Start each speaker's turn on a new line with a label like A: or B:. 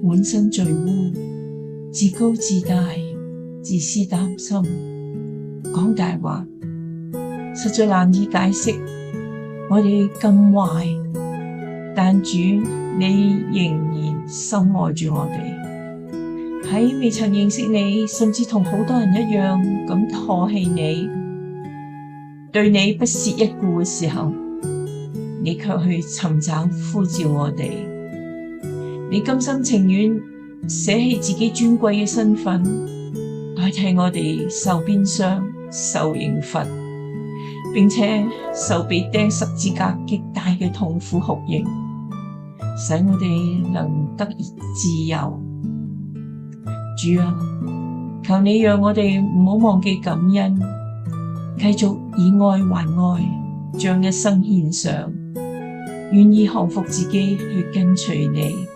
A: 滿身罪污，自高自大，自私擔心，講大話，實在難以解釋。我哋咁壞，但主你仍然深愛住我哋。喺未曾認識你，甚至同好多人一樣咁唾棄你，對你不屑一顧嘅時候，你卻去尋找呼召我哋。你甘心情願捨棄自己尊貴嘅身份，代替我哋受鞭傷、受刑罰，並且受被釘十字架極大嘅痛苦酷刑，使我哋能得自由。主啊，求你讓我哋唔好忘記感恩，繼續以愛還愛，將一生獻上，願意降服自己去跟隨你。